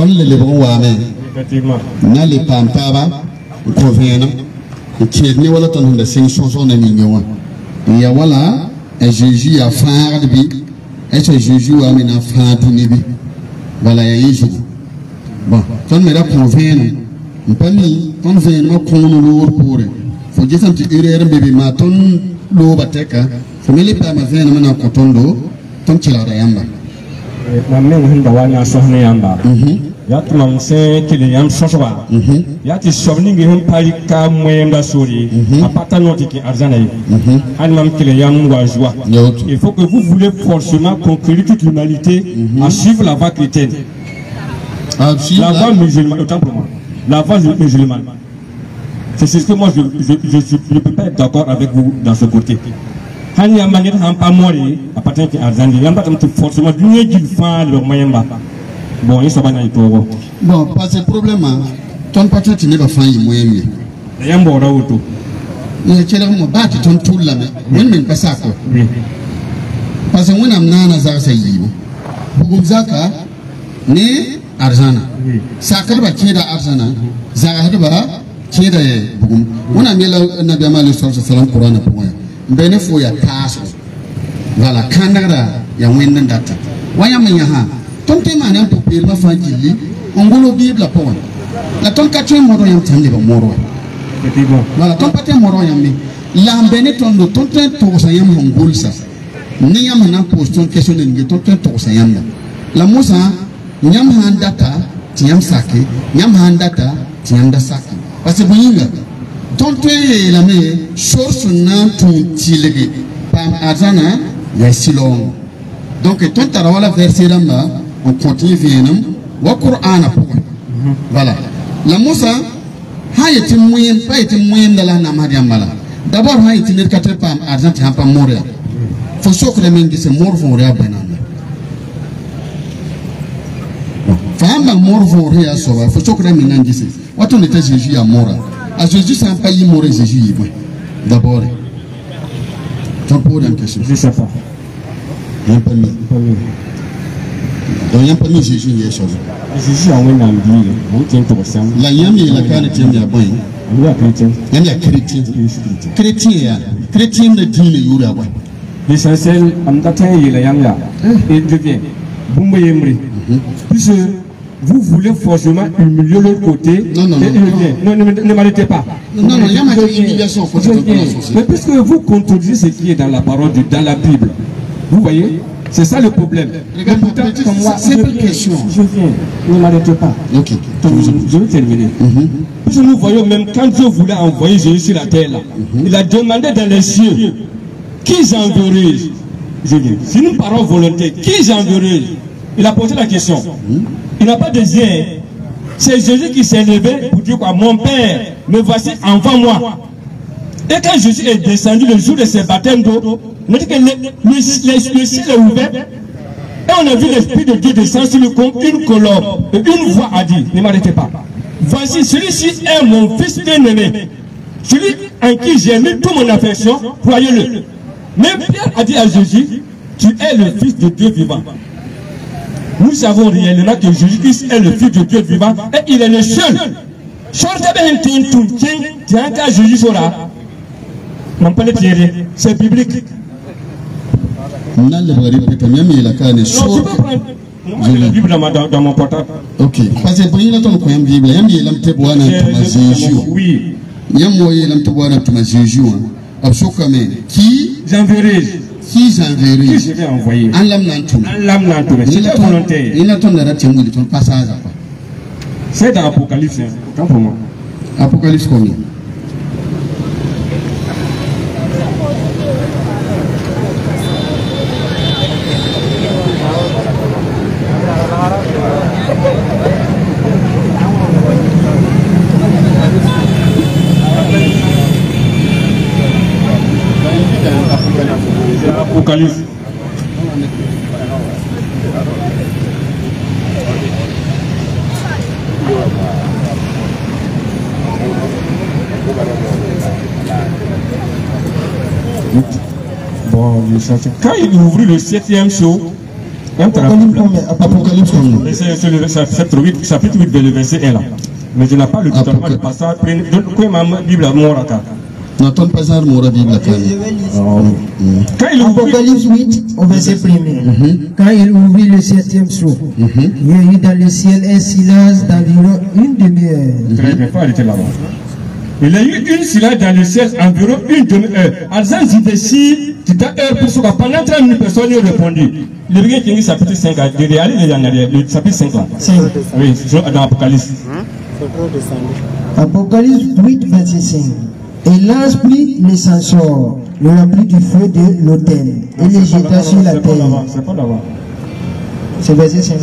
ton le bon wame na le pantaba convient qui est ni wala ton de 500 na mignon ya wala et Jésus a faire de bi et ce Jésus a mis na faire tout ni bi voilà ya Jésus bon ton me da convient pas ni ton vient ma ko no lour pour faut dire un petit erreur bébé ma ton lo bateka faut me le pas ma vient na ko tondo ton ci la da yamba ma men hin ba wana sohna yamba ya tumam se kile yam sosoba ya ti sobni ngi hin pali ka moyenda sori apata noti ki arzana yi han mam kile yam wa joie il faut que vous voulez forcément conquérir toute l'humanité à suivre la voie chrétienne, la voie musulmane, autant pour moi, la voie musulmane. C'est ce que moi je ne peux pas être d'accord avec vous dans ce côté. Han yam mangi han pa mori apata ki arzana yam ba tam forcément dunya jil fa le moyemba. Bon, il s'en va dans le tour. Bon, pas de problème. Ton patron, tu n'es pas fan, il m'a mis. Il y a un bon auto. Il y a un battu, ton tout là, mais même pas ça. Parce que moi, je n'ai pas ça. Beaucoup Zaka, né Arzana. Sakar va tirer Arzana. Zahar va tirer Boum. On a mis la Biama le soir, c'est un courant pour moi. Benefo ya tasse. Voilà, Canada, il y a un win data. Wayamayaha. Ton témoin n'a pas pu me faire dire, on voulait vivre la pomme. La ton quatrième moro yam tande ba moro. Voilà, ton patin moro yam ni. La mbene ton do ton train to sa yam hongul sa. Ni yam na pose ton question de ton train to sa yam. La musa nyam han data, tiam sake, nyam han data, tiam da sake. Parce que boyinga. Ton train la me source na ton tilege. Pam azana ya silong. Donc ton tarawala verset là on continue vienam wa Qur'ana voilà la Moussa hayati moyen pas été moyen de la namadiam bala d'abord hayati ne quatre pam argent ha pas mourir faut que les mengi se mort vont réa banana femme mort vont réa sauva faut que les mengi se what on était Jésus à mort à Jésus c'est un pays mort Jésus d'abord ton pour une question je sais pas il y a pas mis donc il y a pas mis Jésus il y a chose Jésus a un ambi on tient pour ça la yami la canne tient bien bon il y a chrétien il y a chrétien chrétien de Dieu yura quoi l'essentiel amdata il y a yanga et devient bumba yemri puisque vous voulez forcément humilier l'autre côté. Non, ne m'arrêtez pas. Non, il y a une humiliation. Mais puisque vous contredisez ce qui est dans la parole, dans la Bible, vous voyez, c'est ça le problème. C'est pas question. Je viens, ne m'arrêtez pas. Ok. Je vais terminer. Puisque nous voyons, même quand Dieu voulait envoyer Jésus sur la terre, là, il a demandé dans les cieux, qui j'enverrai? Je viens. Si nous parlons volonté, qui j'enverrai? Il a posé la question. Il n'a pas désiré. C'est Jésus qui s'est levé pour dire quoi? Mon Père, me voici envant moi. Et quand Jésus est descendu le jour de ses baptêmes d'eau, on dit que le ciel est ouvert. Et on a vu l'Esprit de Dieu descendre sur le comme une colombe. Et une voix a dit, ne m'arrêtez pas. Voici, celui-ci est mon fils bien-aimé. Celui en qui j'ai mis toute mon affection, croyez-le. Même Pierre a dit à Jésus, tu es le Fils de Dieu vivant. Nous savons réellement que Jésus-Christ est le Fils de Dieu vivant et il est le seul. C'est biblique. Non, tu peux prendre la Bible dans mon portable. Ok. Parce que il y a ton coin Bible, il y a un petit bois dans Jésus. Oui. Il y a un petit bois dans Jésus. Qui j'enverrai? Qui j'enverrai? Qui je vais envoyer? En l'âme n'entoure. En l'âme n'entoure. C'est la volonté. Il a ton narratif de ton passage. C'est dans l'Apocalypse. Autant pour moi. Apocalypse combien? Apocalypse. Bon, quand il ouvrit le 7e sceau, Apocalypse comme nous. C'est le chapitre 8, le verset 1 là. Mais je n'ai pas le totalement le passage. Quoi ma Bible à Moraka. N'attends pas à Mora Bible. Apocalypse 8 au verset 1er. Quand il ouvrit le 7e sceau, il y a eu dans le ciel un silence d'environ une demi-heure. Très bien, il faut arrêter là-bas. Il y a eu une silence dans le ciel environ une demi-heure. Alzan Zidesi, tu t'as heure pour ce que pendant 30 minutes, personne n'a répondu. Le regard qui est chapitre 5, le chapitre 5 là. Oui, dans Apocalypse. Apocalypse 8, verset 5. Et l'ange prit les censors, le remplit du feu de l'autel, et les jeta sur la terre. C'est pas là-bas. C'est verset 5.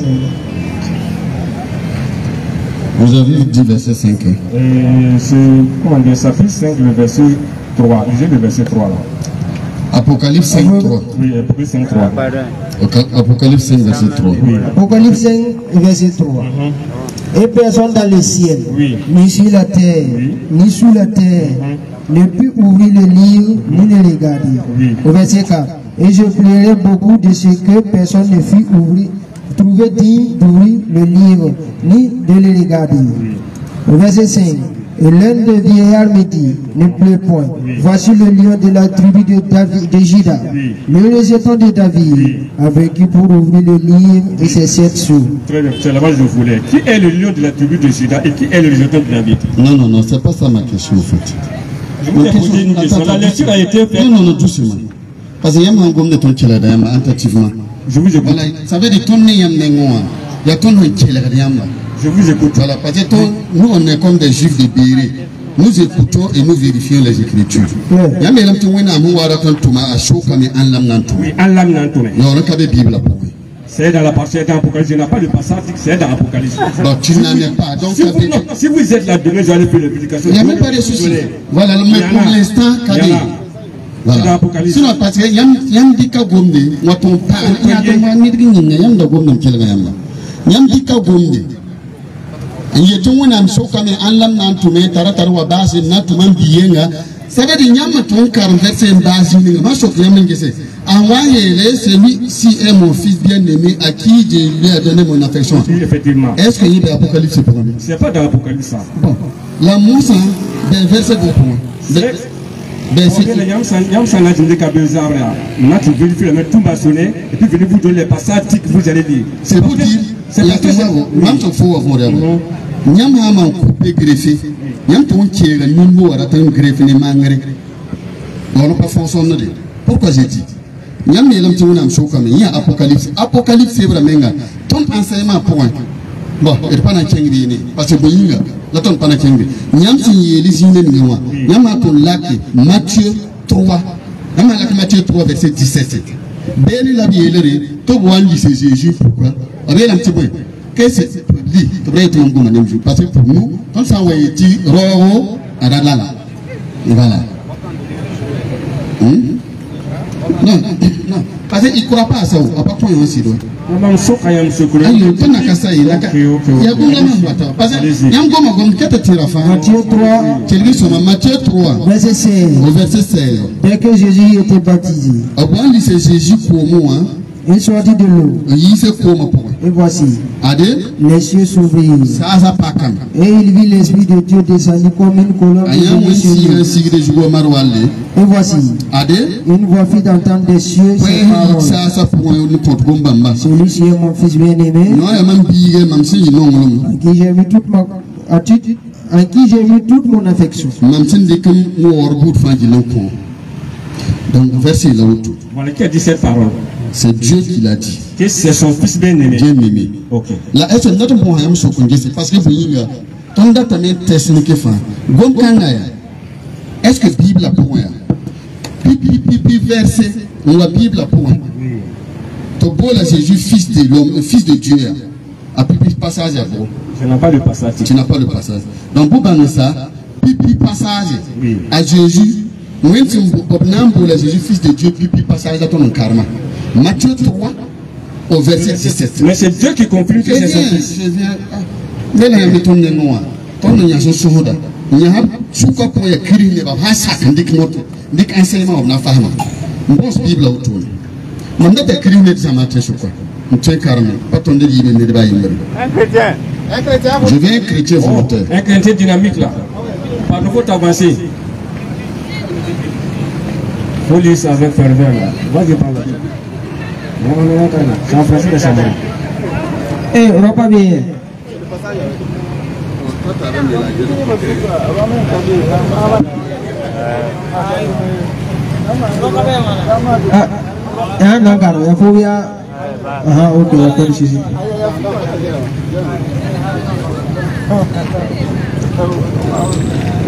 Vous avez dit verset 5. C'est, comment dire, chapitre 5, le verset 3. J'ai le verset 3 là. Apocalypse 5, 3. Oui, Apocalypse 5, 3. Apocalypse 5, verset 3. Oui. Apocalypse 5, verset 3. Et personne dans le ciel, ni sur la terre, ni sous la terre, ne put ouvrir le livre, ni le regarder. Au verset 4. Et je pleurais beaucoup de ce que personne ne fut trouvé digne d'ouvrir le livre, ni de le regarder. Au verset 5. Et l'un des vieillards me dit, ne pleure point. Voici le lion de la tribu de David, de Juda, le rejeton de David, a vaincu pour ouvrir le livre et ses 7 sceaux. Très bien, c'est là-bas que je voulais. Qui est le lion de la tribu de Juda et qui est le rejeton de David? Non, c'est pas ça ma question en fait. Je vous ai posé une question. La lecture a été faite. Non, doucement. Parce qu'il y a un gomme de ton tchelada, attentivement. Je vous écoute. Ça veut dire ton nez yam nengoa. Il y a ton nez tchelada. Je vous écoute. Voilà, parce que nous, on est comme des juifs de Béré. Nous écoutons et nous vérifions les Écritures. Il y a même un Bible. C'est dans la partie d'Apocalypse. Je n'ai pas le passage, c'est dans l'Apocalypse. Donc tu n'en es pas. Donc, si vous êtes là demain, j'allais faire l'éducation. Il n'y a même pas de soucis. Voilà, mais pour l'instant, voilà. Sinon, parce que yam dika gomde, waton pa, yam dika gomde. Yetongo na msoka me anlam na ntume taratara wa basi na tuman biyenga sabe di nyama ton kar verset basi ni ma sok yam ngese envoyez-le celui-ci est mon fils bien-aimé à qui je lui ai donné mon affection. Effectivement. Est-ce qu'il y a l'Apocalypse pour nous? C'est pas dans l'Apocalypse ça. Bon. La moussa des versets de point. Yam a dit qu'à besoin là. Tu vérifies le tout basonné et puis venez vous donner les passages que vous allez lire. C'est pour dire il y a tout ça. Même si faut avoir Nyam haman coupé greffé. Nyam ton tiers, nous attend greffé les mangres. On n'a pas fonctionné. Pourquoi j'ai dit Nyam est l'homme qui nous a choqué. Il y a Apocalypse. Apocalypse, c'est vraiment ton enseignement point. Bon, il n'y a pas de changement. Parce que Boyinga, la ton pas de changement. Nyam si il est ici, Nyam a ton lac, Matthieu 3. Nyam a lac Matthieu 3, verset 17. Béni la vie, tout le monde dit c'est Jésus. Pourquoi avec un petit peu. Qu'est-ce que c'est parce que pour nous, comme ça, on est dit, Roro, Adalala. Voilà. Non, parce qu'il ne croit pas à ça. À part quoi, il y a aussi d'autres. Matthieu 3, verset 16. Dès que Jésus était baptisé, il sortit de l'eau. Et voici, les cieux s'ouvrirent. Et il vit l'Esprit de Dieu descendre comme une colonne. Et voici, une voix fit d'entendre des cieux. Celui-ci est mon fils bien-aimé, en qui j'ai mis toute mon affection. Donc, verset là où voilà qui a dit cette parole. C'est Dieu qui l'a dit. Que c'est son fils bien-aimé. Bien-aimé. Ok. Là, est-ce que notre bon homme se connaît? Parce que vous avez ton date à mettre test ni kefa. Bon kangaya. Est-ce que Bible a point? Pipi verset. On la Bible a point. Ton beau là Jésus fils de l'homme, fils de Dieu. A pipi passage à vous. Je n'ai pas le passage. Tu n'as pas le passage. Donc vous parlez ça. Pipi passage à Jésus. Moi, je suis Jésus, fils de Dieu, puis passage à ton karma. Matthieu 3, au verset 17. Mais c'est Dieu qui confirme que c'est son fils. Mais là, il y a ton noir. Ton nom, il y a son souda. Il y a un souka pour écrire les bahasak, dit enseignement, on a fait. Mon Bible autour. Mon date écrit les amateur souka. Je vais être chrétien volontaire. Un chrétien dynamique là. Par le faut avancer. Faut lire ça avec ferveur là. Vas-y, parle. C'est en français de Samuel. Eh, on va pas bien. Ah, non, car il faut bien. Ah, ok, on peut ici.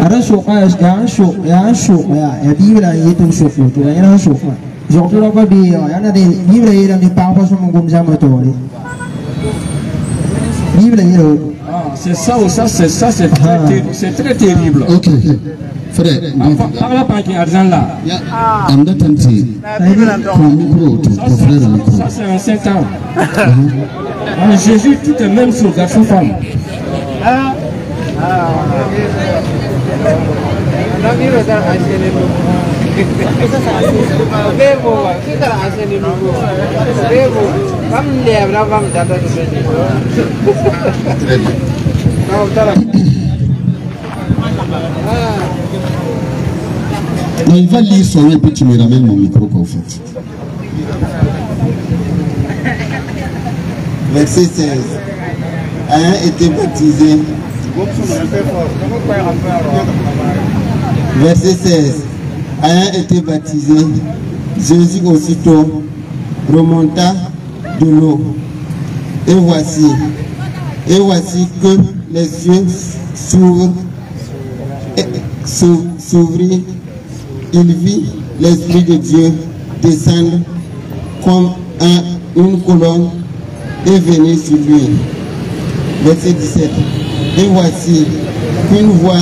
Ada suka ya Biblia itu suku tu ya suka. Jauh lagi dia ya nanti Biblia yang di papa semua gumza motor. Biblia itu. Ah, c'est ça ou ça, c'est ça, c'est très terrible. Ok, frère. Par là, par qui argent là. Anda tanti. Micro, ton frère micro. Ça c'est un saint temps. Jésus, tout est même sur garçon femme. Il va lire son nom et puis tu me ramènes mon micro en fait. Verset 16. Ayant été baptisé. Verset 16. Ayant été baptisé, Jésus aussitôt remonta de l'eau. Et voici que les yeux s'ouvrirent. Il vit l'Esprit de Dieu descendre comme une colonne et venir sur lui. Verset 17. Et voici qu'une voix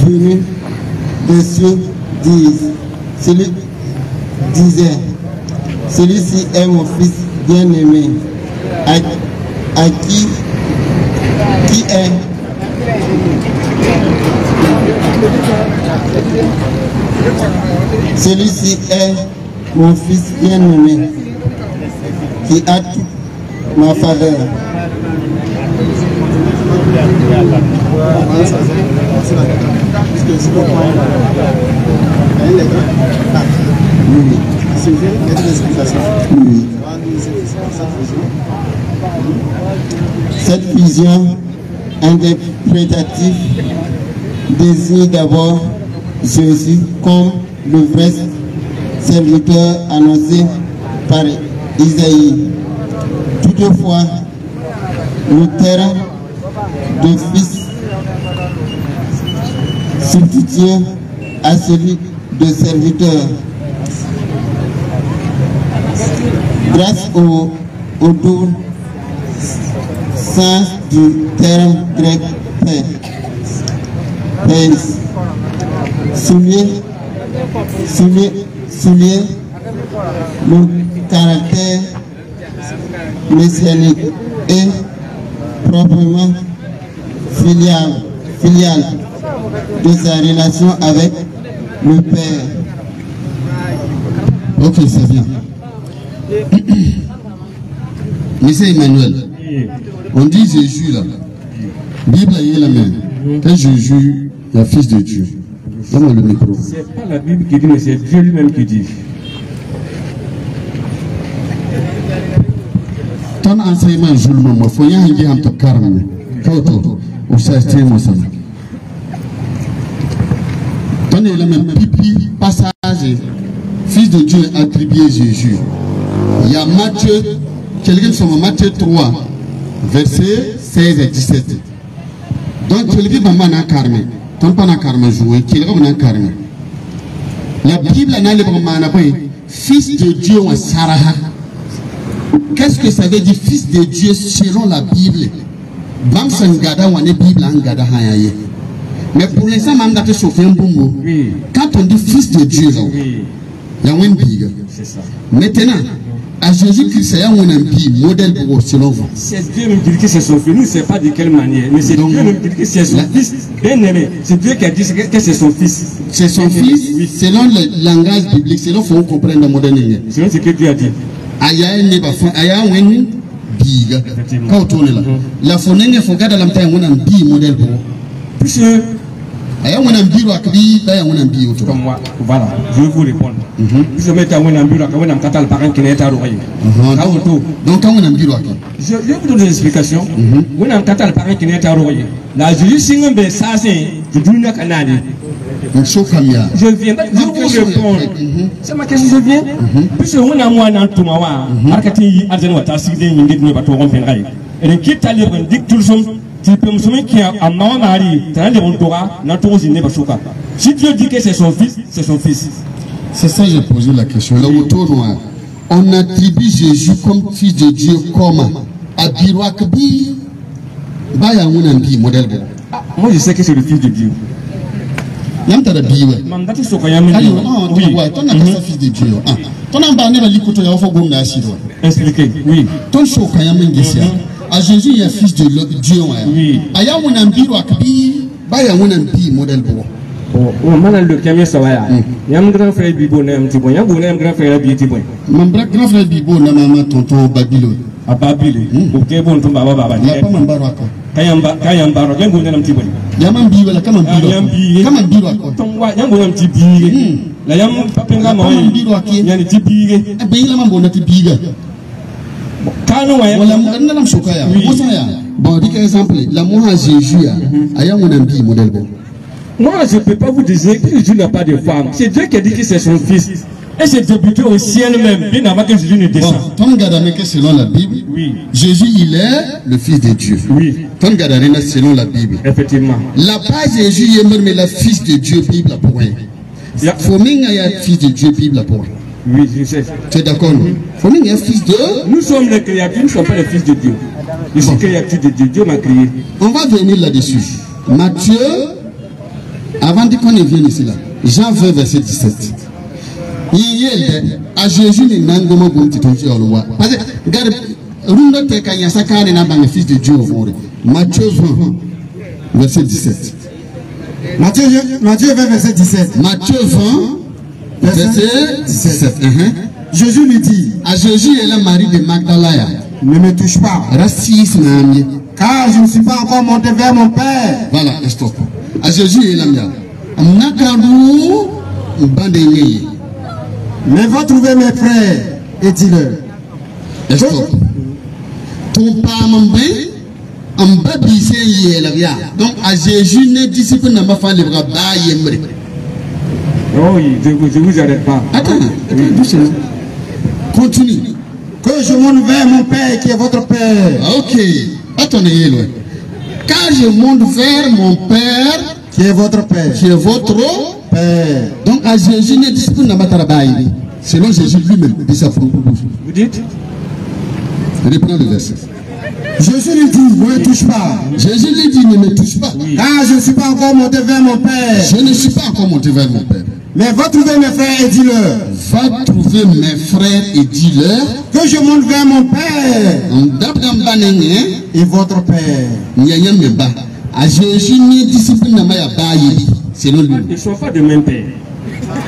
venue des cieux disait, celui-ci est mon fils bien-aimé, à qui est celui-ci est mon fils bien-aimé, qui a toute ma faveur. Cette vision interprétative désigne d'abord Jésus comme le vrai serviteur annoncé par Isaïe. Toutefois, le terme de fils substitue à celui de serviteur. Grâce au double sens du terme grec père, souligne le caractère messianique et proprement filial de sa relation avec le Père. Ok, c'est bien. Monsieur Emmanuel, on dit Jésus là. Bible est la même. Quand Jésus, le Fils de Dieu. Donne-moi le micro. C'est pas la Bible qui dit, mais c'est Dieu lui-même qui dit. Ton enseignement, je le mets. Il faut y aller en tout cas. Kauto, au septième au sein. Ton élément pipi, passage, Fils de Dieu attribué Jésus. Il y a Matthieu, quelqu'un sur Matthieu 3, versets 16 et 17. Donc, quelqu'un va m'en carmer. Ton pas en carmer jouer, quelqu'un va m'en carmer. La Bible n'a pas Fils de Dieu ou Sarah. Qu'est-ce que ça veut dire, Fils de Dieu selon la Bible? Mais pour l'instant, quand on dit Fils de Dieu, il y a un big. Maintenant, à Jésus-Christ, il y a un modèle pour selon vous. C'est Dieu même qui dit que c'est son fils. Nous ne savons pas de quelle manière. Mais c'est Dieu même qui dit que c'est son fils bien-aimé. C'est Dieu qui a dit que c'est son fils. C'est son fils, oui. Selon le langage biblique, selon ce qu'on comprend le modèle. Selon ce que Dieu a dit. biga ka tourner là la fonenge fogada la mtaye ngona bi modèle bo Puisque aya ngona biro akbi da ya ngona bi auto comme moi, voilà, je vais vous répondre. Puisque je mets à un bureau, quand on a un catal par un qui n'est pas royé. donc quand on a biro akbi Je vais vous donner des explications. On a un catal par un qui n'est pas royé. La justice single ça c'est du Dunia Canadi. Je viens, je vous réponds. C'est ma question, je viens. Puisque on a moi dans tout mawa, Arkati Azenwata, Sidé, Ningit, Baton, Penray. Et le kit à lire, dit tout le monde. Tu peux me souvenir qu'il y a un maman mari, tu as un Torah, n'entends-tu pas Bashoka. Si Dieu dit que c'est son fils, c'est son fils. C'est ça que j'ai posé la question. Là, on attribue Jésus comme fils de Dieu, comme Abirouakbi, Bayamounambi, modèle. Moi, je sais que c'est le fils de Dieu. Yamta da biwe. Mamdati Sokayam. Oui, ton n'a pas fils de Dieu. Ton n'a pas né l'ikoto ya ofo gomna asiro. Expliquez, oui. Ton Sokayam ngisia. À Jésus il y a fils de Dieu. Oui. Aya munambiru akbi, Bayamounambi, modèle bo. Oh, man le camion sawaya. Yam grand frère Bibo nem tibon. Yam bonem grand frère Bibo. Mon grand frère Bibo na maman tonton Babylone. À Babylone. OK bon ton baba baba. Ya pas mambaraka. Kayamba rogen bonem tibon. Yam biwe la kama biwe. Kama biwe akon. Ton wa yam bonem tibiye. La yam papenga mo. Yani tibiye. E be la mambo na tibiga. Kanu wa wala mo na sokaya. Mosa ya. Bon, dit exemple, l'amour à Jésus aya munambi modèle bo. Moi, je ne peux pas vous dire que Jésus n'a pas de femme. C'est Dieu qui a dit que c'est son fils. Et c'est débuté au ciel même, bien avant que Jésus ne descende. Ton Gadane, selon la Bible, oui. Jésus, il est le fils de Dieu. Oui. Ton Gadane, selon la Bible. Effectivement. La base Jésus est même le fils de Dieu, Bible pour rien. Foming est fils de Dieu, Bible pour rien. Oui, je sais. Tu es d'accord, non? Foming est fils de... Nous sommes les créatures, nous ne sommes pas les fils de Dieu. Je suis créature de Dieu, Dieu m'a créé. On va venir là-dessus. Matthieu... Avant qu'on ne vienne ici là, Jean 20 verset 17. À Jésus ne n'angoma bonti tonti olowa. Parce que regarde, rundo te kanya sakane na bang fils de Dieu au Matthieu 20 verset 17. Matthieu 20 verset 17. Matthieu 20 verset 17. Jésus lui dit, à Jésus et la Marie de Magdala, ne me touche pas, car je ne suis pas encore monté vers mon Père. Voilà, stop. À Jésus et la mienne. Mais va trouver mes frères et dis-leur. Stop. Ton pas mon bien, un babi c'est la via. Donc à Jésus ne disciple n'a pas fait le bras bas yembre. Oh oui, je vous arrête pas. Attends, doucement. Continue. Que je monte vers mon Père qui est votre Père. Ok. Attendez, loin. Car je monte vers mon Père qui est votre Père. Qui est votre Père. Donc à Jésus ne discipline n'a pas travaillé. Selon Jésus lui-même. Vous dites? Reprends le verset. Jésus lui dit, ne me touche pas. Jésus lui dit, ne me touche pas. Oui. Car je ne suis pas encore monté vers mon Père. Je ne suis pas encore monté vers mon Père. Mais va trouver mes frères et dis-leur. Va trouver mes frères et dis-leur. Que je monte vers mon Père. Et votre Père. À Jésus ne discipline n'a pas selon lui. Ils ne sont pas de même Père.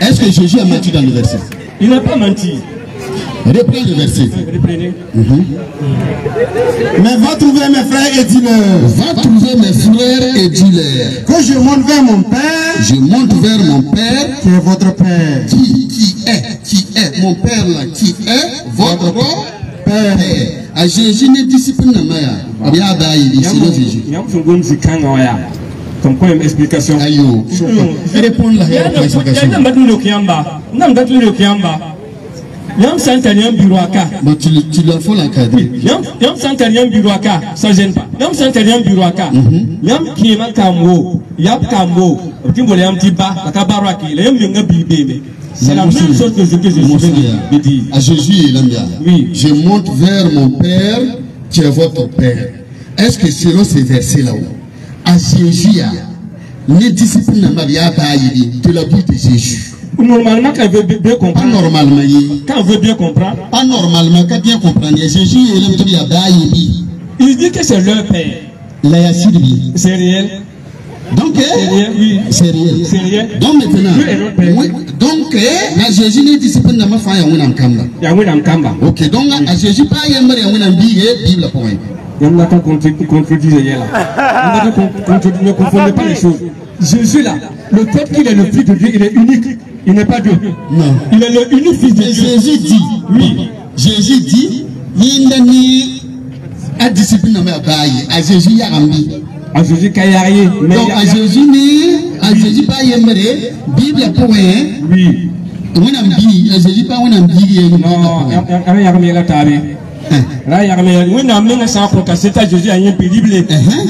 Est-ce que Jésus a menti dans le verset? Il n'a pas menti. Reprends le verset. Reprenez. Mais va trouver mes frères et dis-leur. Va trouver mes frères et dis-leur. Que je monte vers mon Père. Je monte vers mon Père. Qui est votre Père. Qui est mon Père là. Qui est votre Père. À Jésus ne discipline n'a pas. Bien d'ailleurs, selon Jésus. Comme quoi une explication. Aïe. Réponds la explication. Yam Santanian Buruaka. Mais tu leur fais la cadre. Yam Santanian Buruaka, ça gêne pas. Yam Santanian Buruaka. Yam Kima Kambo, Yap Kambo, Timbo Yam Tiba, Kabaraki, Yam Yunga Bibé. C'est la même chose que je dis. À Jésus et l'Amia. Oui. Je monte vers mon Père, qui est votre Père. Est-ce que selon ces versets-là, à Jésus, les disciples n'ont pas de la bouche de Jésus? Normalement, quand on veut bien comprendre. Pas normalement. Quand on veut bien comprendre. Pas normalement, quand bien comprendre. Jésus et l'homme il dit que c'est leur Père. C'est réel. Donc, oui. c'est réel. C'est réel. Donc maintenant, oui, donc, à Jésus, les disciples n'ont pas fait un kamba. Ok, donc, à Jésus, pas un Bible pour eux. On n'a pas contredit là. On n'a pas ne confondez pas les choses. Jésus là, le fait qu'il est le Fils de Dieu, il est unique. Il n'est pas Dieu. Non. Il est le unique Fils de Dieu. Jésus dit, oui. Jésus dit, il n'a ni à discipline à Jésus y a rambi. À Jésus Kayari. Donc à Jésus ni à Jésus pas yemere Bible pour rien. Oui. On a dit à Jésus pas on a dit non. Il y a rien là tabi. Là il y a rien. On a même ça pour casser ta Jésus a une Bible.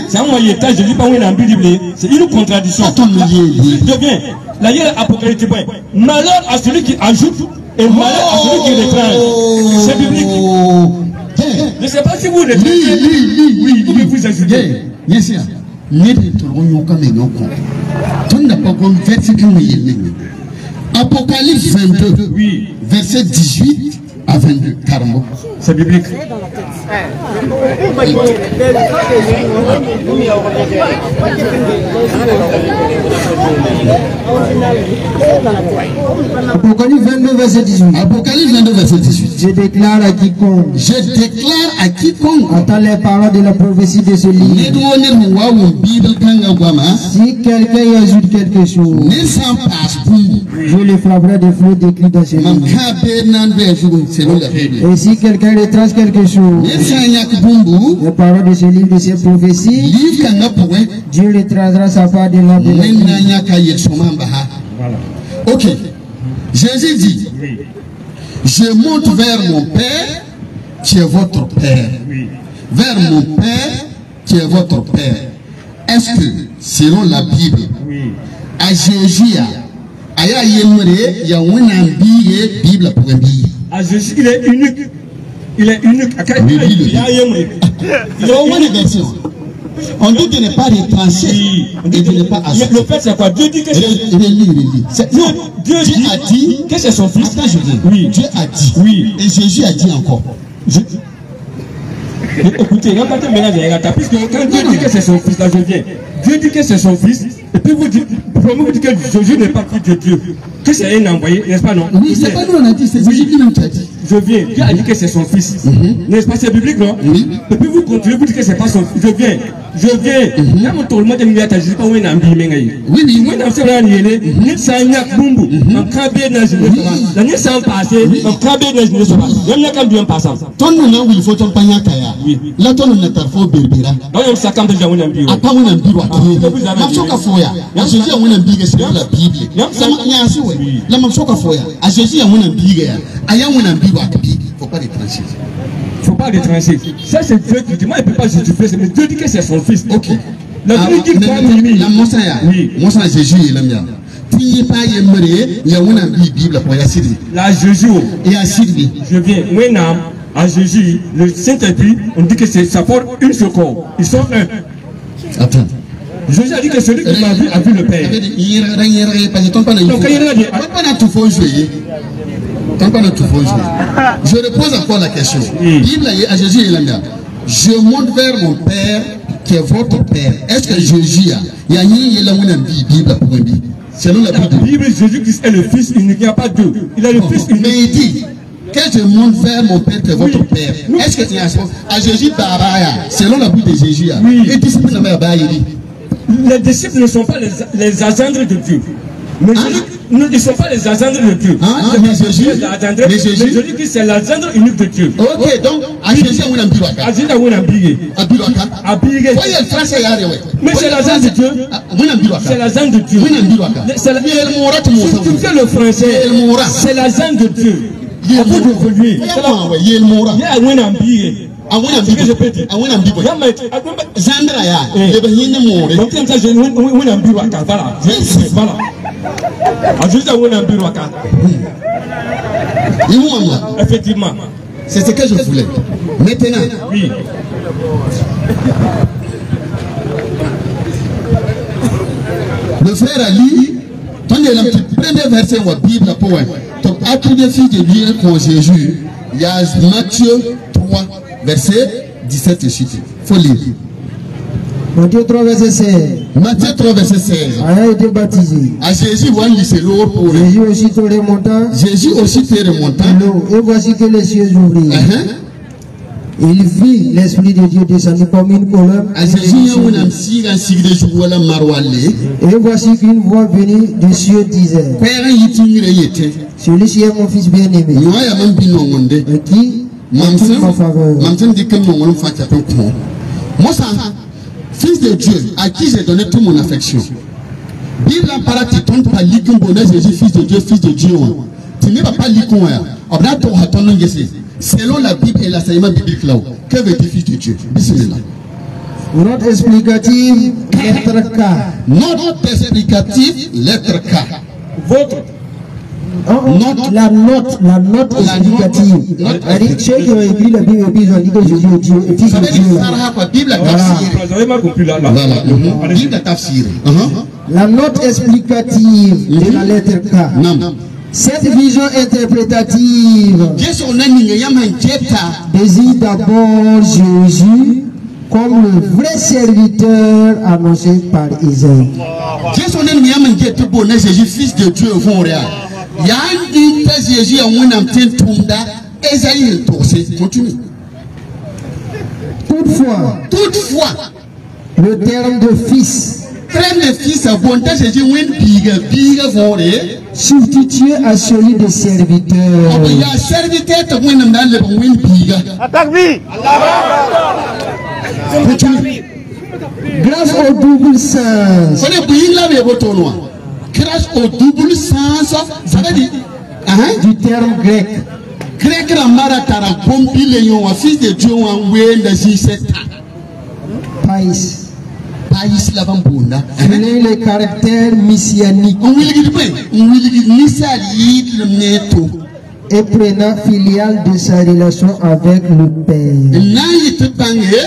C'est un moyen ta Jésus pas on a Bible. C'est une contradiction. Je viens. La hier Apocalypse. Malheur à celui qui ajoute et malheur à celui qui retranche. C'est biblique. Je ne sais pas si vous le oui, vous ajoutez. Yes, sir. Apocalypse 22, oui. Verset 18 à 22. Carrément. C'est biblique. Apocalypse 22, verset 18. Apocalypse 22, verset 18. Je déclare à quiconque. Entend les paroles de la prophétie de ce livre. Si quelqu'un ajoute quelque chose, je le frapperai de flots d'écrit dans ce livre. Et si quelqu'un retrace quelque chose, les paroles de ce livre, de ces prophéties, Dieu retracera sa part de l'âme de la. Voilà. Ok. Jésus dit, je monte vers mon Père, qui est votre Père. Vers mon Père, qui est votre Père. Est-ce que, selon la Bible, à Jésus, à Bible pour un billet. À Jésus, il est unique. Il est unique. On dit de ne pas retrancher et de ne pas ajouter. Le fait c'est quoi? Dieu dit que c'est Dieu a dit que c'est son fils. Attends, je dis. Oui. Dieu a dit. Oui. Et Jésus a dit encore. Écoutez, regardez maintenant, puisque quand Dieu dit que c'est son fils, là je viens. Dieu dit que c'est son fils, et puis vous dites que Jésus n'est pas fils de Dieu, que c'est un envoyé, n'est-ce pas non? Oui, c'est pas nous on a dit, c'est Jésus qui nous a dit. Je viens, Dieu a dit que c'est son fils, n'est-ce pas? C'est biblique, non? Oui. Et puis vous continuez, vous dites que c'est pas son fils. Je viens. Là, mon tour, moi, je ne sais pas où il est. Oui, oui. Moi, je sais pas où il est. Ni ça, ni bumbu. En cabé, n'a je ne sais pas. Ni ça, passé. En cabé, n'a je ne sais pas. Il y a qu'un bien passant. Ton nom, il faut ton panya kaya. Là, ton nom est un faux berbera. Non, il y a ça quand déjà on a vu. À pas on a vu. Mamsoka foya. À Jésus, on a vu que c'est la Bible. La mamsoka foya. À Jésus, on a vu que Aya on a vu il faut pas les trancher. Il ne faut pas les trancher. Ça, c'est Dieu qui dit. Moi, il ne peut pas justifier. Mais Dieu dit que c'est son fils. Ok. La Bible dit que la Monsaya. Oui. Monsaya, Jésus, il aime bien. Tu n'es pas aimé, il y a une Bible pour Yassiri. La Jésus. Et Yassiri. Je viens. Moi, à Jésus, le Saint-Esprit, on dit que ça porte une seule corps. Ils sont un. Attends. Jésus a dit que celui qui m'a vu a vu le Père. Donc, je repose encore la question. Bible à Jésus et l'Amia. Je monte vers mon Père qui est votre Père. Est-ce que Jésus il y a une Bible pour un Bible? Selon la Bible, Jésus-Christ est le Fils unique. Il n'y a pas deux. Il est le Fils unique. Mais il dit que je monte vers mon Père qui est votre Père. Est-ce que c'est à Jésus Baraya? Selon la Bible de Jésus, les disciples les disciples ne sont pas les agendres de Dieu. Mais ils ne sont pas les agendres de Dieu. Mais Jésus, c'est l'agendre unique de Dieu. Ok, donc, à Jésus, on a un biroaka. À Jésus, on a un biroaka. Mais c'est l'agendre de Dieu. C'est l'agendre de Dieu. C'est le français. C'est l'agendre de Dieu. À vous d'évoluer. Il y a un biroaka. Je peux dire. Zandra ya. Voilà. Effectivement. C'est ce que je voulais. Maintenant. Oui. Le frère Ali, le premier verset de la Bible pour donc attribué fils de Dieu pour Jésus. Il y a Matthieu 3. Verset 17 et suite. Il faut lire. Matthieu 3, verset 16. Matthieu 3, verset 16. a été baptisé. À Jésus, on lit c'est l'eau pour lui. Jésus aussitôt remonta Jésus aussi fait remonter. l'eau, et voici que les cieux s'ouvrirent. Il vit l'Esprit de Dieu descendre comme une colonne. À Jésus, on a si un signe de jour wala marwale. Et voici qu'une voix venue du cieux disait, Père yitingire yete. celui-ci est mon fils bien-aimé, Noya man bino ngonde. et qui m'occupe en faveur. Mamsen dit que mon fa tapon ko. Moi ça, fils de Dieu, à qui j'ai donné toute mon affection. Bible en parati ton pas likum bonheur Jésus fils de Dieu. Tu ne vas pas likum ya. Obna to hatono ngese. Selon la Bible et l'enseignement biblique là, que veut dire fils de Dieu? Bismillah. Note explicative, lettre K. Note explicative, lettre K. Votre. La note explicative. C'est-à-dire, ceux qui ont écrit la Bible, ils ont dit que Jésus est Dieu, et fils Ça de veut Dieu. dire que Bible a tafsir. Vous avez mal compris là. Voilà. Bible a tafsir. La note explicative de la lettre K. Non. Cette vision interprétative Jésus on a ni yama jeta. désigne d'abord Jésus comme le vrai serviteur annoncé par Isaïe. Jésus on a ni yama jeta bonheur Jésus fils de Dieu vont réel. Yann dit que Jésus a un amten tunda. Esaïe torsé. Continue. Toutefois, le terme de fils Crème de fils à bonté Jésus win biga vont réel. substitué à celui de serviteur. Il y a serviteur te win dans le win biga. Attaque vie. Grâce au double sens On est bien là mais votre noir. Grâce au double sens, ça veut dire du terme grec, grec la maratara bombi le yon fils de Dieu en wen de 17 païs, pays la bambunda. selon les caractères messianiques On will give misali le neto. et prenant filiale de sa relation avec le Père. Na yete bange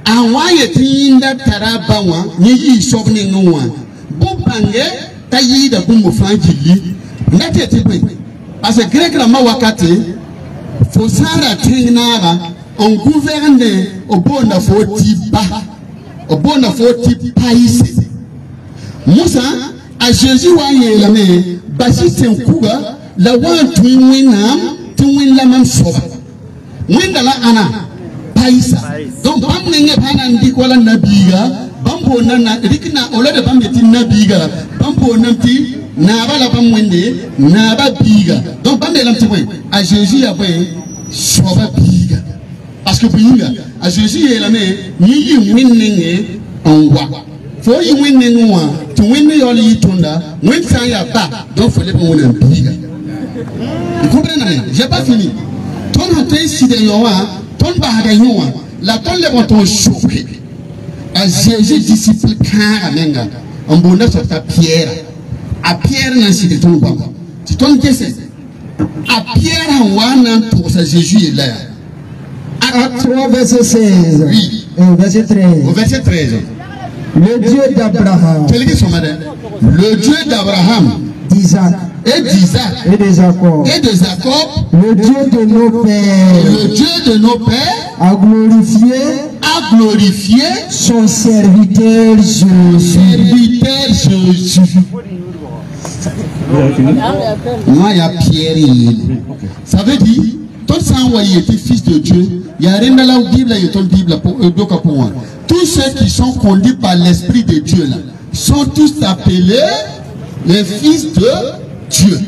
awa yete inda tarabawa ni yi sobne ngwa. Bo bange tayi da bumo franjili. Ndate te pe. Parce que grec la mawakate faut sara tingnara on gouverne au bon na foti ba. Au bon na foti pays. Musa a Jésus wa yelame basi tenkuga la wan twinwinam twin la mam soba. Mwenda la ana paisa. Donc bam nenge bana ndikola nabiga bambo nana rikna olode bam yeti nabiga bambo namti na bala bam wende na ba biga. Donc bam elam twen a Jésus a ben soba biga. Parce que biga a Jésus elame ni yi winnenge onwa. Faut y winning one to win the only tunda when saya ba donc faut les bon biga. Vous comprenez? J'ai pas fini. Ton hôtel si de yoa, ton bahada yoa, la ton le bâton choqué. À Jésus disciple car amenga, on bonne sur ta pierre. À pierre n'a si de ton baba. Si ton qu'est-ce à pierre en wana pour ça Jésus est là. Acte 3, verset 16. Oui. Verset 13. Au verset 13. Le Dieu d'Abraham, le Dieu d'Abraham, d'Isaac et d'Isaac et de Jacob, et de Jacob, le Dieu de nos pères, le Dieu de nos pères, a glorifié son serviteur Jésus. Serviteur Jésus. Moi, il y a Pierre. Ça veut dire, tout ça envoyé était fils de Dieu. Il y a rien dans la Bible, il y a ton Bible pour moi. Tous ceux qui sont conduits par l'Esprit de Dieu là, sont tous appelés les fils de Dieu.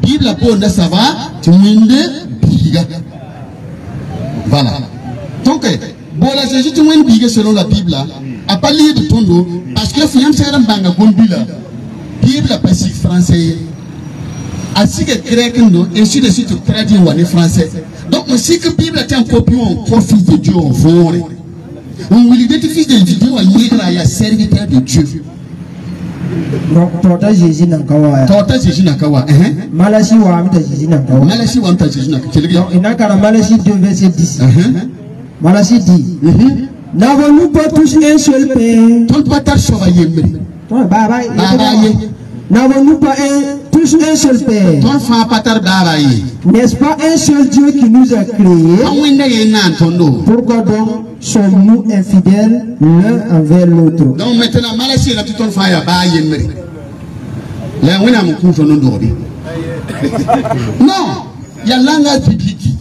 Bible pour ne savoir, tu voilà. Donc, bon, la Jésus, tu m'as dit selon la Bible, à pas lire de ton dos, parce que si on s'est rendu à la Bible, pas si français, ainsi que grec, et ainsi de suite, traduit en français. Donc, si que la Bible est en copie, on profite de Dieu, on voit. On will être fils de Dieu, on est serviteur de Dieu. Donc, Tota Jésus Nankawa. Tota Jésus Nankawa. Malachi wa amta Jésus Nankawa. Malachi wa amta Jésus Nankawa. Donc, il n'a qu'à Malachi 2, verset 10. Malachi dit, n'avons-nous pas tous un seul Père? Ton pas tar soba yemri. N'avons-nous pas tous un seul Père? ton fa patar baba yi N'est-ce pas un seul Dieu qui nous a créés? awinda ye nan tondo Pourquoi donc sommes-nous infidèles l'un envers l'autre? donc maintenant malasi la ton fa ya ba yemri la wina mu kun tono ndobi non il y a langage biblique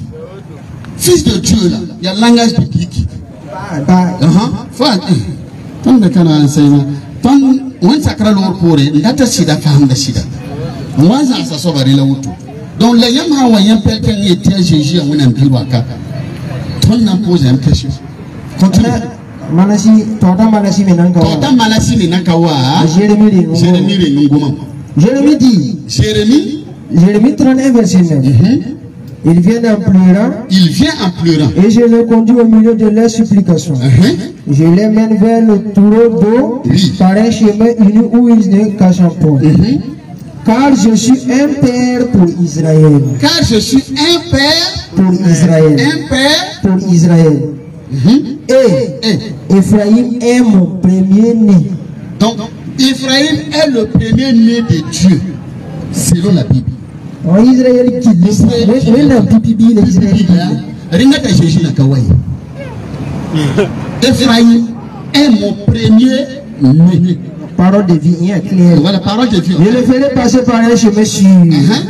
fils de Dieu là il y a langage biblique fa ton de kana enseigner ton on sakra lor pore ndata sida faham da sida on za sa so bari la wutu donc la yam ha wa yam pelken était Jésus en wona mpiwaka ton na pose une question continue Malasi menanga tota malasi menanga wa Jérémie ngoma Jérémie dit Jérémie 31 verset 9 il vient en pleurant et je le conduis au milieu de leurs supplications je les mène vers le trou d'eau par un chemin uni où ils ne cachent point car je suis un père pour Israël pour Israël et Ephraïm est mon premier-né. Donc Ephraïm est le premier-né de Dieu selon la Bible. En Israël qui Ephraïm est mon premier-né. Parole de vie claire. Voilà, parole de vie. Je le ferai passer par un chemin sûr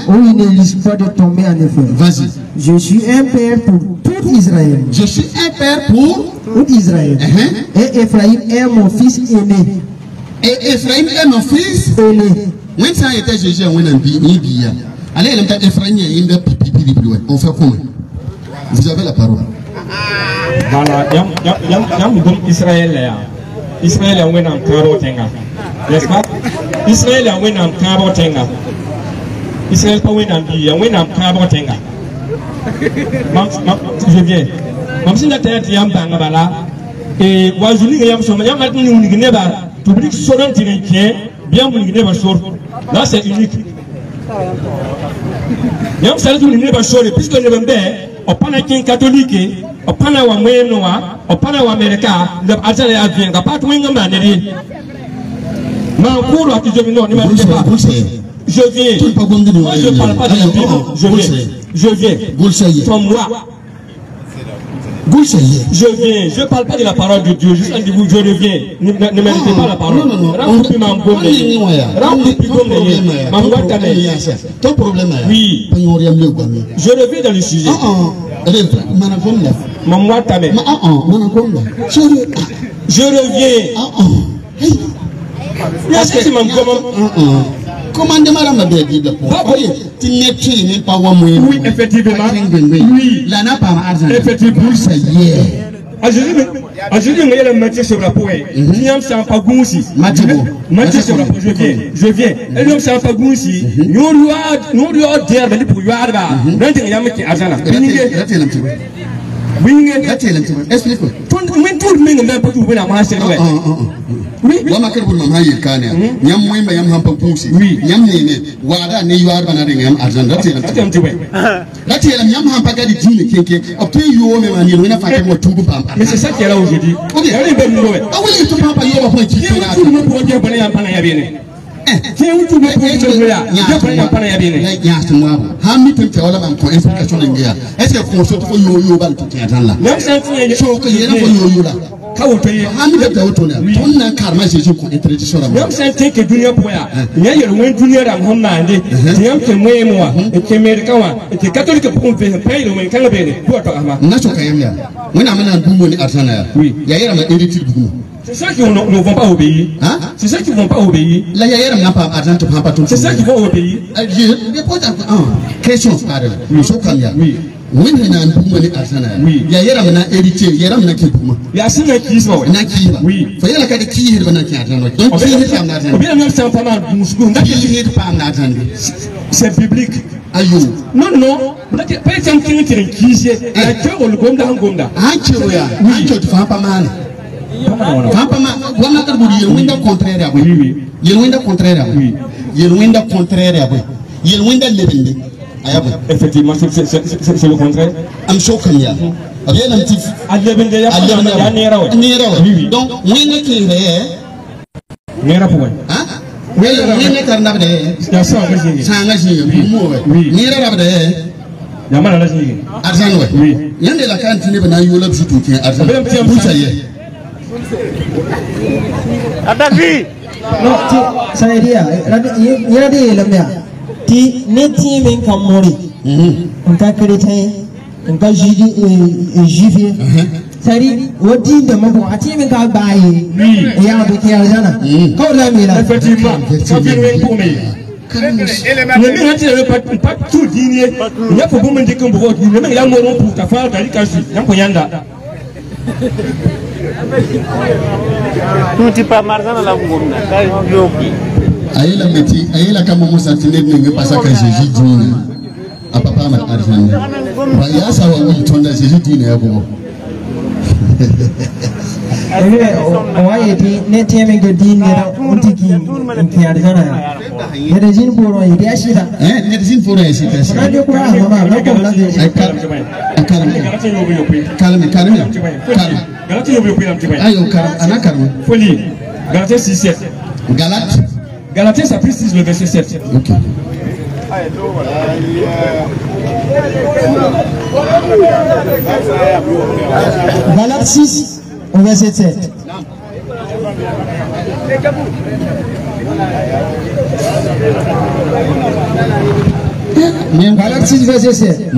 où il ne risque pas de tomber en effet. Vas-y. Je suis un père pour tout Israël. Je suis un père pour tout Israël. Et Ephraïm est mon fils aîné. Et Ephraïm est mon fils aîné. When ça était Jésus, on a dit, allez, Ephraïm est on fait comment? Vous avez la parole. Voilà, Israël a win en carotenga. N'est-ce pas? Israël a win en carotenga. Israël pas win en bi, a win en carotenga. Je viens. Même si la terre est en bangabala, et Wazuli yam soma yam matni unigneba, public soron tirinquien, bien unigneba sor. Là c'est unique. Yam salut unigneba sor, puisque le bébé, au panakin catholique, au panawa moyenoa, au panawa américain, le azale avien, pas tout le monde. Ma cour à qui je viens, ne m'arrêtez pas. Je viens. Moi je ne parle pas de la Bible. Je viens. Comme moi. Je viens, je ne parle pas de la parole de Dieu, juste dis-vous, je reviens. Ne méritez pas la parole. Ton problème est. Oui. Je reviens dans le sujet. Je reviens. Parce que c'est mon comment démarrer ma bébé? Oui, effectivement. Oui. Là n'a pas argent. Effectivement. Ça y est. Ajouter le métier sur la poêle. Il y a un pas goût-ci. Métier sur la poêle. Je viens. Et l'homme c'est un pas goût-ci. Nous lui avons dit d'aller pour lui avoir. Rien de rien qui argent là. Oui. Explique-moi. Tout le monde n'a pas tout bien à marcher. Oui. Wama kerbu mama yirkane nyam moyimba yam hampa pusi nyam nene wada ne yuar banade nyam arjan dati elam nyam hampa gadi dine kenke opte yo me mani wena fate mo tubu pampa. Mais c'est ça qui est là aujourd'hui. OK. Awuli to pampa yo ba ci na tout le monde pour dire bana yam pana yabene. Tiens où tout le monde pour dire là. Je bana yam pana yabene. Ya smwa hammi tum te wala mam ko explication ngia. Est-ce que ko so to yo bal to tian la. Même ça tiens so ko yena ko yo la. Hammi de to na. Ton na karma Jésus ko introduction la. Même ça tiens que dunia poya. Nya yero wen dunia ram homma ande. Tiens que moyemwa et que americain et que catholique pour faire payer le wen kanga bene. Pour to ama. Na so kayam ya. Wena mana dumo ni arsana. Oui. Ya yera ma héritier dumo. C'est ça qui ne vont pas obéir. Hein? C'est ça qui ne vont pas obéir. La yaya n'a pas argent to pampa tout. C'est ça qui vont obéir. Je pose une question pardon. Nous sommes comme ya. Oui. Oui, na dumo ni arsana. Oui. Ya yera na héritier, yera na kibuma. Ya sina kiswa. Na kiba. Oui. Fa yela ka de ki hirba na ki argent. Donc ki hirba na argent. Bien même sans pas mal musku. Na ki hirba na argent. C'est biblique. Ayo. Non. Pas exemple qui ne kise. La tio le gomda ngomda. Ancho ya. Ancho tu fa pas mal. Papa wana ka buri yelwinda contraire abwe yelwinda contraire abwe yelwinda contraire abwe yelwinda lebende ayabwe effectivement c'est le contraire am shokan ya abye nam tif alebende ya nera oui donc wena ki re nera pour hein Oui, il est un abde. Oui. Il y a la cantine de Nayola Boutou, Arsan. Non, ça veut dire, il y a des éléments. Ti neti men kamori. On t'a chrétien, on t'a juif. C'est-à-dire, on dit de mon ati men ka baye. Il y a un peu qui argent. Quand la mila. Effectivement, ça vient pour moi. Le pas tout dîner. Il y a pour me dire qu'on peut dire, mais il y a mon pour ta femme, d'aller cacher. Il y a moyen d'à. Tout pas marrant à la bourne. Aïe la métier, aïe la camomille sentinelle n'est pas ça que j'ai dit à papa ma argent. Il y a ça où il tourne j'ai dit à vous. On va y être net aimé de dîner on dit qui a des années. Il y a des îles pour y aller. Hein, des îles pour y aller. On a dit quoi, maman, non comme la vie. Calme. Aïe, calme. Folie. Galatie 6-7. Galatie chapitre 6, le verset 7. Ok. Galates 6, au verset 7. Galates 6, verset 7.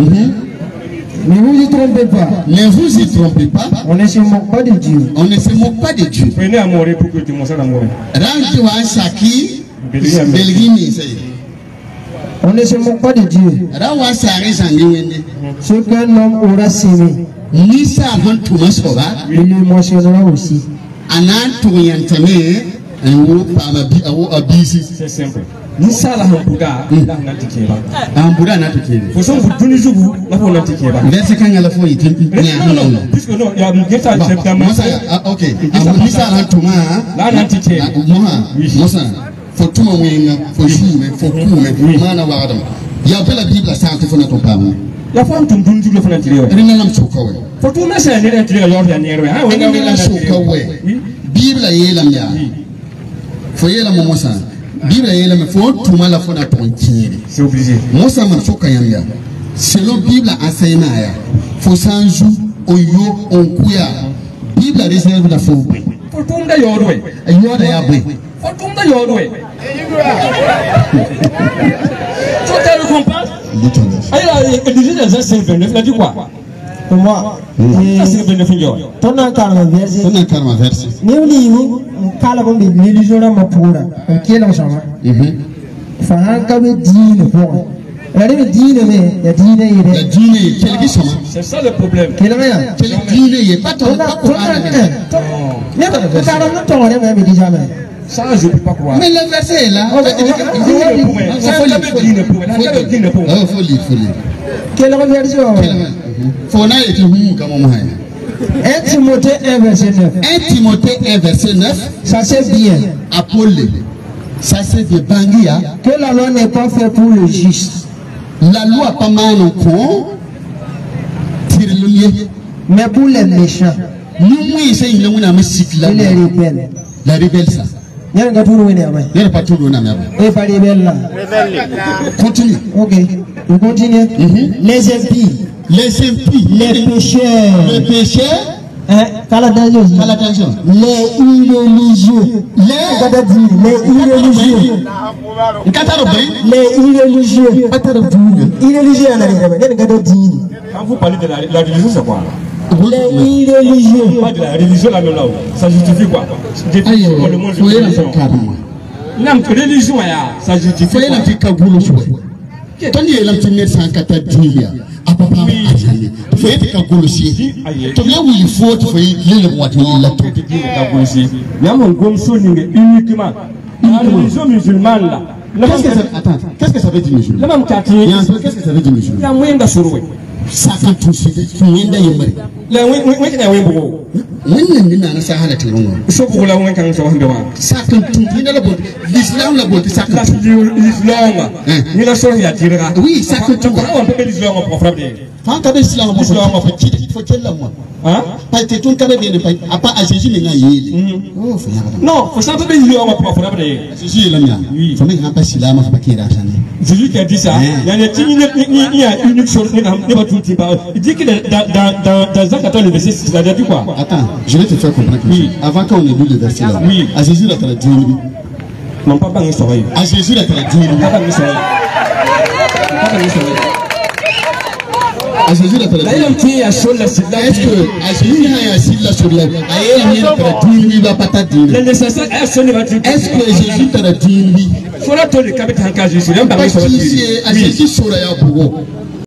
Ne vous y trompez pas. Ne vous y trompez pas. On ne se moque pas de Dieu. On ne se moque pas de Dieu. Prenez à mourir pour que tu m'en à mourir. Rangi Saki, Belgini. On ne se moque pas de Dieu. Ce qu'un homme aura sémé, il le moissonnera aussi. C'est simple. Nous sommes là pour gars, là on a tiqué là. Ambura n'a tiqué. Faut s'en vous donner je vous, là on a tiqué là. Verset quand il y a la foi, il non, puisque non, il y a une guetta c'est dans ok. Amisa rantuma. Là on a tiqué. Mosa. Faut tout moyen, faut jouer, faut couper, mana waradam. Il y a pas la Bible à santé faut notre pas. La femme tout le monde faut l'intérieur. Rina nam sokawe. Faut tout mettre à l'intérieur lors de l'année. Ah oui, Rina sokawe. Bible est la mia. Faut y aller mon mosa. Bible est la faut tout mal la faut na ton tirer. C'est obligé. Mosa man sokayanga. Selon Bible enseignement ya. Faut sans jour on yo on kuya. Bible réserve la faut. Faut tout le monde y aller. Yo da ya bwe. Faut tout le monde y aller. Tu te comprends? Il a dit dans verset 29, il a dit quoi? Pour moi, ton encarme verset. Nous lisons, calme de l'illusion à ma pura. Qui est l'ensemble? Fahan comme dîne pour. Regardez dîne, mais il y a dîne. C'est ça le problème. Quel est le pas ton ça, je ne peux pas croire. Mais le verset est là. Il faut lire. Quelle version? Faut na et tout comme moi. 1 Timothée 1 verset 9. 1 Timothée 1 verset 9. Ça c'est bien. Apollo. Ça c'est de Bangia. Que la loi n'est pas faite pour le juste. La loi pas mal au con. Mais pour les méchants. Nous c'est une longue musique là. Les rebelles. La rebelle ça. Il y a un tout le monde. Il n'y a pas tout le monde. Et pas les rebelles là. Continue. Ok. On continue. Les impies. Les impies. Les pécheurs. Les pécheurs. Les irréligieux. Quand vous parlez de la religion, c'est quoi? Les irréligieux. Pas de la religion là, non, ça justifie quoi? Pour le monde de religion. La religion, ça justifie quoi? Religion musulmane là. Qu'est-ce que ça veut dire musulman? Qu'est-ce que ça veut dire musulman? La moyenne d'assurer. Ça fait tout ce qui est dans le monde. La moyenne qui est dans le monde. Moyenne ça a été long. So pour la moyenne quand on se voit. Ça fait tout dans le monde. L'islam la bonté ça. L'islam. Ni la chose il a tiré. Oui, ça fait tout. On peut l'islam en profiter. Fan kabe sila mo faut quel la moi. Hein? Pas te ton kabe bien pas à pas à Jésus mais ngaye. Oh frère. Non, faut ça be lui on va pas faire après. Jésus la mia. Faut même pas sila ma pas kira sana. Jésus qui a dit ça, il y a une unique chose qui n'est pas tout le temps. Il dit que dans Jean 14 le verset 6, ça dit quoi? Attends, je vais te faire comprendre quelque chose. Avant qu'on ait lu le verset là. Oui. À Jésus la traduit. Non pas bang soirée. À Jésus la traduit. Pas bang soirée. Pas bang soirée. À Jésus la traduit. Est-ce que à Jésus il y a assis là sur la aïe la traduit il va pas t'aider. Le nécessaire est-ce que Jésus traduit lui? Faut la tourner capitaine Jésus. À Jésus sur la ya bugo.